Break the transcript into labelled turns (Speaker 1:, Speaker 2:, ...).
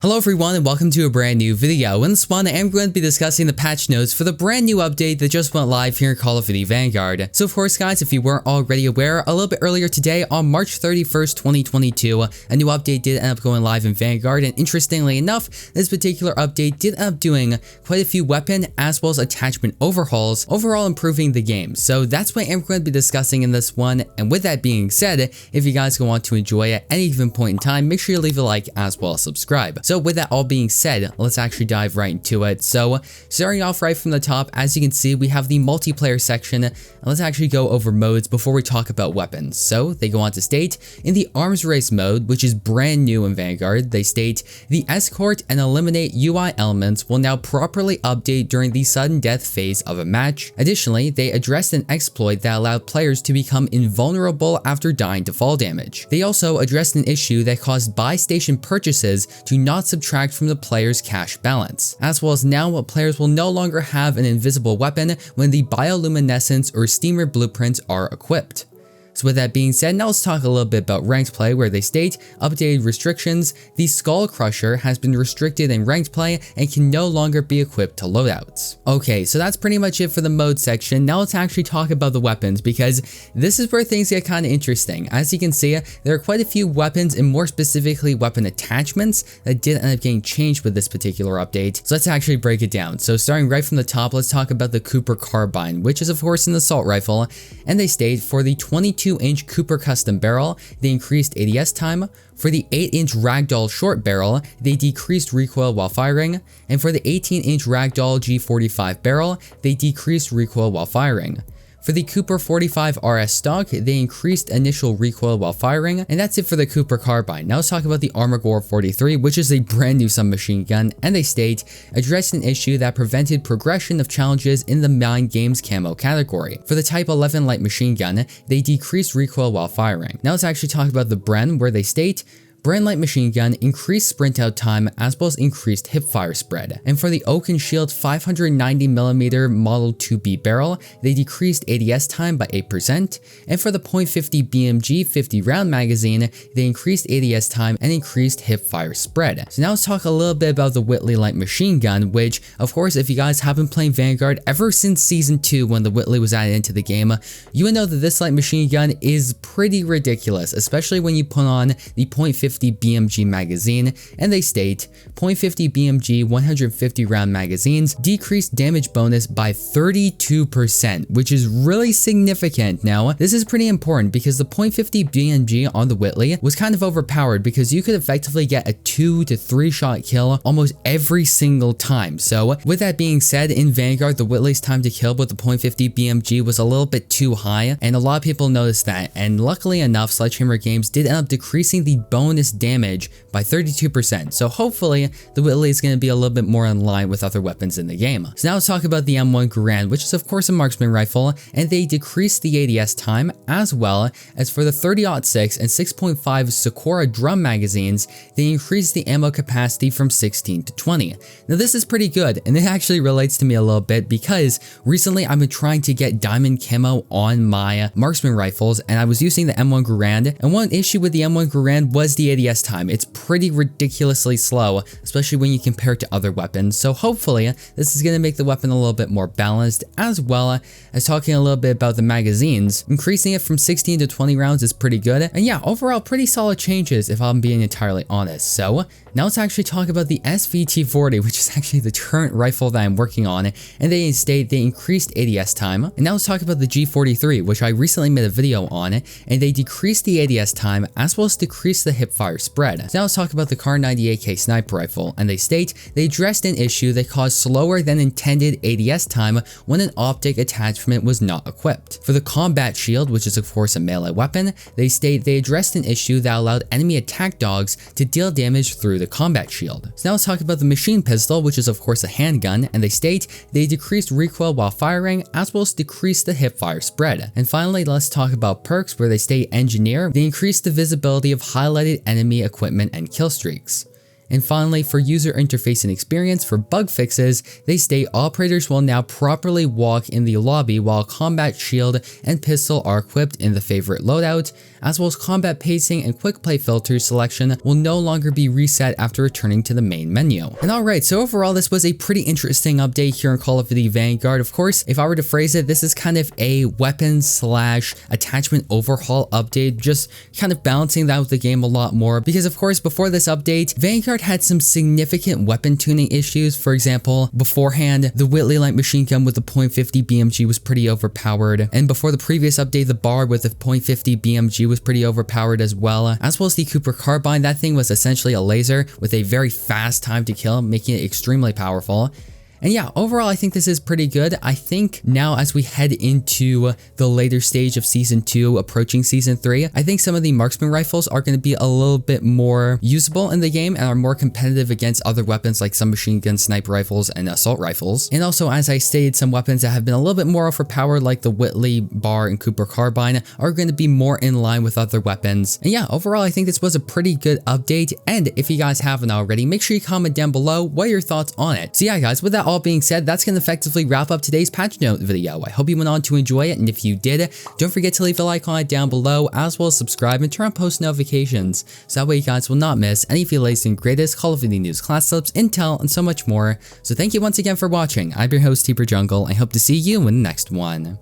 Speaker 1: Hello everyone and welcome to a brand new video. In this one, I'm going to be discussing the patch notes for the brand new update that just went live here in Call of Duty Vanguard. So of course guys, if you weren't already aware, a little bit earlier today on March 31st, 2022, a new update did end up going live in Vanguard, and interestingly enough, this particular update did end up doing quite a few weapon as well as attachment overhauls, overall improving the game. So that's what I'm going to be discussing in this one, and with that being said, if you guys want to enjoy at any given point in time, make sure you leave a like as well as subscribe. So with that all being said, let's actually dive right into it. So starting off right from the top, as you can see, we have the multiplayer section, and let's actually go over modes before we talk about weapons. So they go on to state, in the arms race mode, which is brand new in Vanguard, they state, the escort and eliminate UI elements will now properly update during the sudden death phase of a match. Additionally, they addressed an exploit that allowed players to become invulnerable after dying to fall damage. They also addressed an issue that caused buy station purchases to not subtract from the player's cash balance, as well as now players will no longer have an invisible weapon when the bioluminescence or steamer blueprints are equipped. So with that being said, now let's talk a little bit about ranked play, where they state, updated restrictions, the Skull Crusher has been restricted in ranked play and can no longer be equipped to loadouts. Okay, so that's pretty much it for the mode section. Now let's actually talk about the weapons, because this is where things get kind of interesting. As you can see, there are quite a few weapons, and more specifically weapon attachments, that did end up getting changed with this particular update. So let's actually break it down. So starting right from the top, let's talk about the Cooper Carbine, which is of course an assault rifle, and they state, for the 22-inch Cooper custom barrel, they increased ADS time. For the 8-inch ragdoll short barrel, they decreased recoil while firing, and for the 18-inch ragdoll G45 barrel, they decreased recoil while firing. For the Cooper 45 RS stock, they increased initial recoil while firing, and that's it for the Cooper Carbine. Now let's talk about the Armagor 43, which is a brand new submachine gun, and they state, addressed an issue that prevented progression of challenges in the Mind Games camo category. For the Type 11 light machine gun, they decreased recoil while firing. Now let's actually talk about the Bren, where they state, Bren light machine gun increased sprint out time as well as increased hipfire spread. And for the Oaken Shield 590mm Model 2B barrel, they decreased ADS time by 8%. And for the .50 BMG 50 round magazine, they increased ADS time and increased hipfire spread. So now let's talk a little bit about the Whitley light machine gun, which of course, if you guys have been playing Vanguard ever since Season 2 when the Whitley was added into the game, you would know that this light machine gun is pretty ridiculous, especially when you put on the .50 BMG magazine, and they state, .50 BMG 150 round magazines decreased damage bonus by 32%, which is really significant. Now, this is pretty important because the .50 BMG on the Whitley was kind of overpowered because you could effectively get a 2 to 3 shot kill almost every single time. So with that being said, in Vanguard, the Whitley's time to kill with the .50 BMG was a little bit too high, and a lot of people noticed that, and luckily enough, Sledgehammer Games did end up decreasing the bonus damage by 32%, so hopefully the Whitley is going to be a little bit more in line with other weapons in the game. So now let's talk about the M1 Garand, which is of course a marksman rifle, and they decreased the ADS time, as well as for the 30-06 and 6.5 Sakura drum magazines, they increased the ammo capacity from 16 to 20. Now this is pretty good, and it actually relates to me a little bit because recently I've been trying to get diamond camo on my marksman rifles, and I was using the M1 Garand, and one issue with the M1 Garand was the ADS time. It's pretty ridiculously slow, especially when you compare it to other weapons. So hopefully this is going to make the weapon a little bit more balanced, as well as talking a little bit about the magazines. Increasing it from 16 to 20 rounds is pretty good, and yeah, overall pretty solid changes if I'm being entirely honest. So now let's actually talk about the SVT-40, which is actually the current rifle that I'm working on, and they state they increased ADS time. And now let's talk about the G43, which I recently made a video on, and they decreased the ADS time as well as decreased the hipfire spread. So now let's talk about the KARNAGE sniper rifle, and they state they addressed an issue that caused slower than intended ADS time when an optic attachment was not equipped. For the combat shield, which is of course a melee weapon, they state they addressed an issue that allowed enemy attack dogs to deal damage through the combat shield. So now let's talk about the machine pistol, which is of course a handgun, and they state they decreased recoil while firing as well as decreased the hipfire spread. And finally, let's talk about perks, where they state engineer, they increased the visibility of highlighted enemy equipment and kill streaks. And finally, for user interface and experience for bug fixes, they state operators will now properly walk in the lobby while combat shield and pistol are equipped in the favorite loadout, as well as combat pacing and quick play filters selection will no longer be reset after returning to the main menu. And alright, so overall this was a pretty interesting update here in Call of Duty Vanguard. Of course, if I were to phrase it, this is kind of a weapon slash attachment overhaul update, just kind of balancing out the game a lot more, because of course before this update, Vanguard had some significant weapon tuning issues. For example, beforehand, the Whitley light machine gun with the .50 BMG was pretty overpowered, and before the previous update, the Bard with the .50 BMG was pretty overpowered as well as the Cooper Carbine. That thing was essentially a laser with a very fast time to kill, making it extremely powerful. And yeah, overall, I think this is pretty good. I think now as we head into the later stage of Season 2, approaching Season 3, I think some of the marksman rifles are going to be a little bit more usable in the game and are more competitive against other weapons like submachine gun sniper rifles and assault rifles. And also, as I stated, some weapons that have been a little bit more overpowered like the Whitley, Bar, and Cooper Carbine are going to be more in line with other weapons. And yeah, overall, I think this was a pretty good update. And if you guys haven't already, make sure you comment down below what are your thoughts on it. So yeah, guys, with that all being said, that's going to effectively wrap up today's patch note video. I hope you went on to enjoy it, and if you did, don't forget to leave a like on it down below, as well as subscribe and turn on post notifications, so that way you guys will not miss any of the latest and greatest Call of Duty news, class slips, intel, and so much more. So thank you once again for watching. I'm your host, Cooper Jungle, and I hope to see you in the next one.